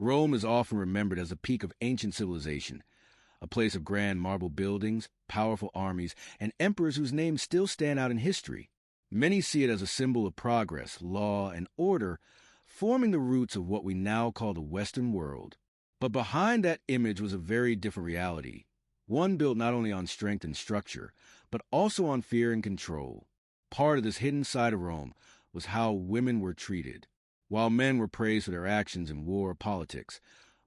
Rome is often remembered as a peak of ancient civilization, a place of grand marble buildings, powerful armies, and emperors whose names still stand out in history. Many see it as a symbol of progress, law, and order, forming the roots of what we now call the Western world. But behind that image was a very different reality, one built not only on strength and structure, but also on fear and control. Part of this hidden side of Rome was how women were treated. While men were praised for their actions in war or politics,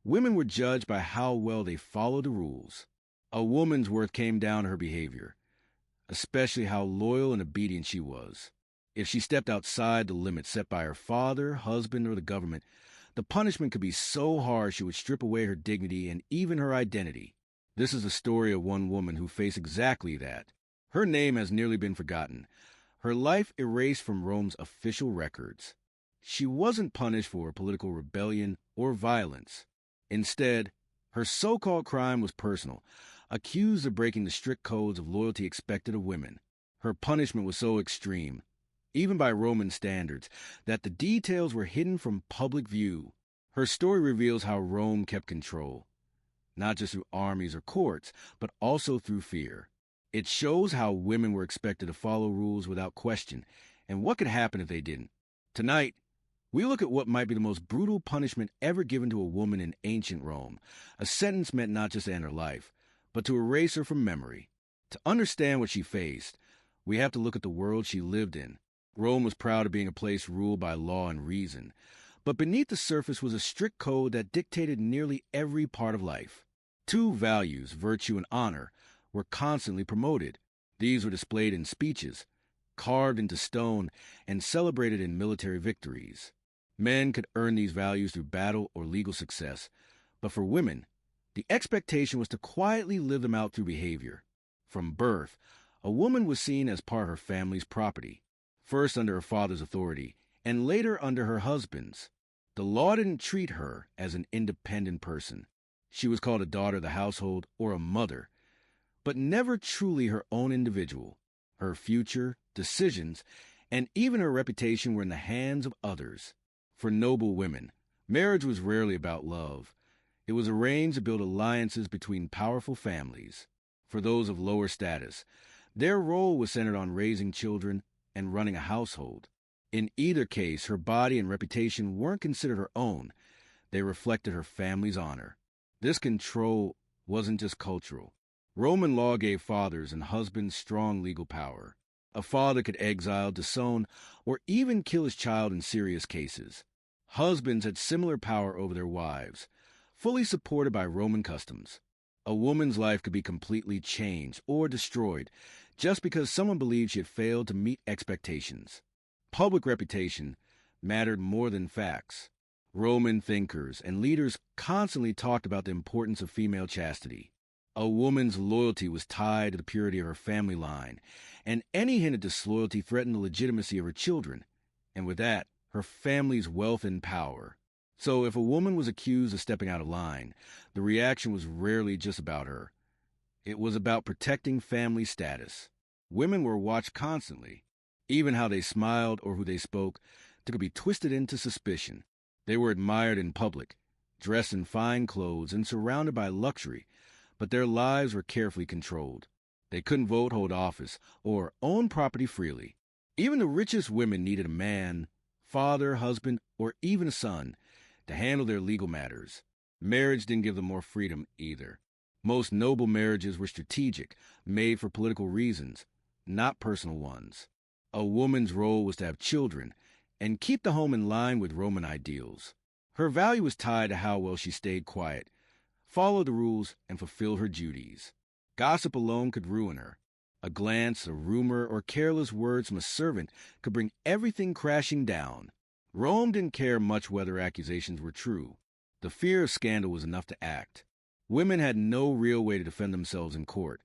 women were judged by how well they followed the rules. A woman's worth came down to her behavior, especially how loyal and obedient she was. If she stepped outside the limits set by her father, husband, or the government, the punishment could be so harsh it would strip away her dignity and even her identity. This is the story of one woman who faced exactly that. Her name has nearly been forgotten, her life erased from Rome's official records. She wasn't punished for political rebellion or violence. Instead, her so-called crime was personal, accused of breaking the strict codes of loyalty expected of women. Her punishment was so extreme, even by Roman standards, that the details were hidden from public view. Her story reveals how Rome kept control, not just through armies or courts, but also through fear. It shows how women were expected to follow rules without question, and what could happen if they didn't. Tonight, we look at what might be the most brutal punishment ever given to a woman in ancient Rome, a sentence meant not just to end her life, but to erase her from memory. To understand what she faced, we have to look at the world she lived in. Rome was proud of being a place ruled by law and reason, but beneath the surface was a strict code that dictated nearly every part of life. Two values, virtue and honor, were constantly promoted. These were displayed in speeches, carved into stone, and celebrated in military victories. Men could earn these values through battle or legal success, but for women, the expectation was to quietly live them out through behavior. From birth, a woman was seen as part of her family's property, first under her father's authority, and later under her husband's. The law didn't treat her as an independent person. She was called a daughter of the household or a mother, but never truly her own individual. Her future, decisions, and even her reputation were in the hands of others. For noble women, marriage was rarely about love. It was arranged to build alliances between powerful families. For those of lower status, their role was centered on raising children and running a household. In either case, her body and reputation weren't considered her own. They reflected her family's honor. This control wasn't just cultural. Roman law gave fathers and husbands strong legal power. A father could exile, disown, or even kill his child in serious cases. Husbands had similar power over their wives, fully supported by Roman customs. A woman's life could be completely changed or destroyed just because someone believed she had failed to meet expectations. Public reputation mattered more than facts. Roman thinkers and leaders constantly talked about the importance of female chastity. A woman's loyalty was tied to the purity of her family line, and any hint of disloyalty threatened the legitimacy of her children, and with that, her family's wealth and power. So if a woman was accused of stepping out of line, the reaction was rarely just about her. It was about protecting family status. Women were watched constantly. Even how they smiled or who they spoke could be twisted into suspicion. They were admired in public, dressed in fine clothes and surrounded by luxury, but their lives were carefully controlled. They couldn't vote, hold office, or own property freely. Even the richest women needed a man, father, husband, or even a son, to handle their legal matters. Marriage didn't give them more freedom either. Most noble marriages were strategic, made for political reasons, not personal ones. A woman's role was to have children and keep the home in line with Roman ideals. Her value was tied to how well she stayed quiet, followed the rules, and fulfilled her duties. Gossip alone could ruin her. A glance, a rumor, or careless words from a servant could bring everything crashing down. Rome didn't care much whether accusations were true. The fear of scandal was enough to act. Women had no real way to defend themselves in court,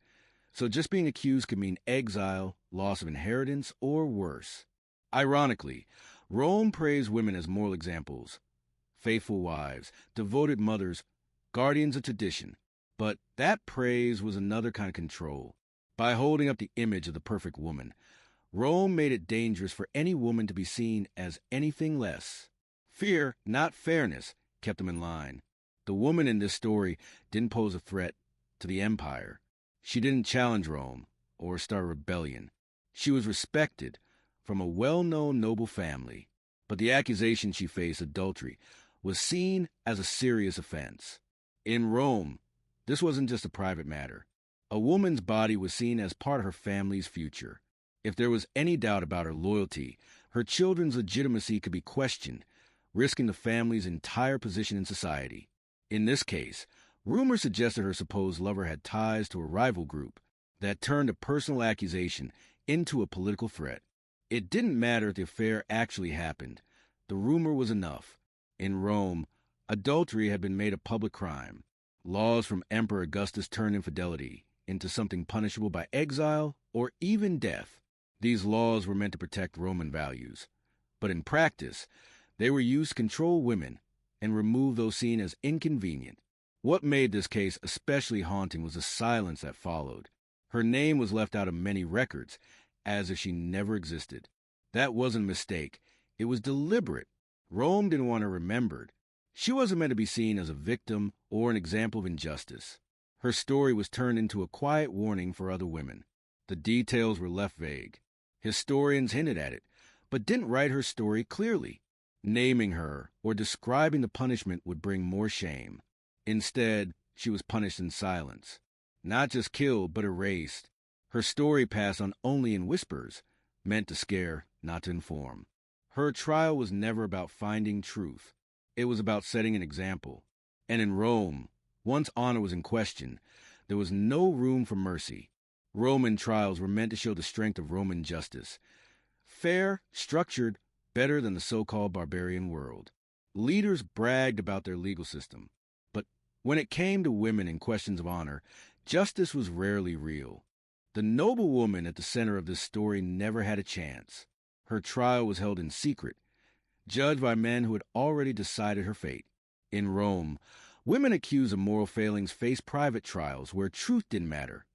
so just being accused could mean exile, loss of inheritance, or worse. Ironically, Rome praised women as moral examples, faithful wives, devoted mothers, guardians of tradition. But that praise was another kind of control. By holding up the image of the perfect woman, Rome made it dangerous for any woman to be seen as anything less. Fear, not fairness, kept them in line. The woman in this story didn't pose a threat to the empire. She didn't challenge Rome or start a rebellion. She was respected from a well-known noble family, but the accusation she faced, adultery, was seen as a serious offense. In Rome, this wasn't just a private matter. A woman's body was seen as part of her family's future. If there was any doubt about her loyalty, her children's legitimacy could be questioned, risking the family's entire position in society. In this case, rumors suggested her supposed lover had ties to a rival group that turned a personal accusation into a political threat. It didn't matter if the affair actually happened. The rumor was enough. In Rome, adultery had been made a public crime. Laws from Emperor Augustus turned infidelity into something punishable by exile or even death. These laws were meant to protect Roman values. But in practice, they were used to control women and remove those seen as inconvenient. What made this case especially haunting was the silence that followed. Her name was left out of many records, as if she never existed. That wasn't a mistake. It was deliberate. Rome didn't want her remembered. She wasn't meant to be seen as a victim or an example of injustice. Her story was turned into a quiet warning for other women. The details were left vague. Historians hinted at it, but didn't write her story clearly. Naming her or describing the punishment would bring more shame. Instead, she was punished in silence. Not just killed, but erased. Her story passed on only in whispers, meant to scare, not to inform. Her trial was never about finding truth. It was about setting an example. And in Rome, once honor was in question, there was no room for mercy. Roman trials were meant to show the strength of Roman justice. Fair, structured, better than the so-called barbarian world. Leaders bragged about their legal system. But when it came to women and questions of honor, justice was rarely real. The noblewoman at the center of this story never had a chance. Her trial was held in secret, judged by men who had already decided her fate. In Rome, women accused of moral failings faced private trials where truth didn't matter,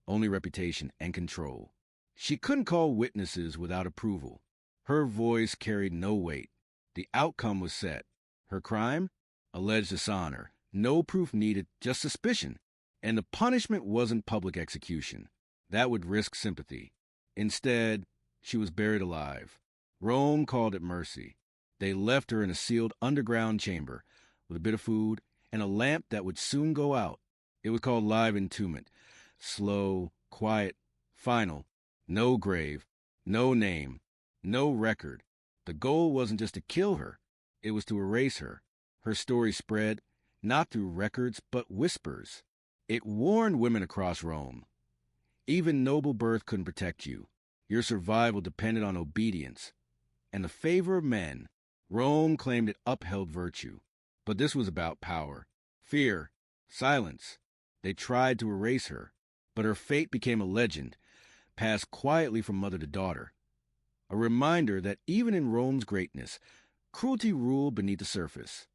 only reputation and control. She couldn't call witnesses without approval. Her voice carried no weight. The outcome was set. Her crime? Alleged dishonor. No proof needed, just suspicion. And the punishment wasn't public execution. That would risk sympathy. Instead, she was buried alive. Rome called it mercy. They left her in a sealed underground chamber with a bit of food and a lamp that would soon go out. It was called live entombment. Slow, quiet, final. No grave, no name, no record. The goal wasn't just to kill her. It was to erase her. Her story spread, not through records, but whispers. It warned women across Rome. Even noble birth couldn't protect you. Your survival depended on obedience and the favor of men. Rome claimed it upheld virtue. But this was about power, fear, silence. They tried to erase her, but her fate became a legend, passed quietly from mother to daughter. A reminder that even in Rome's greatness, cruelty ruled beneath the surface.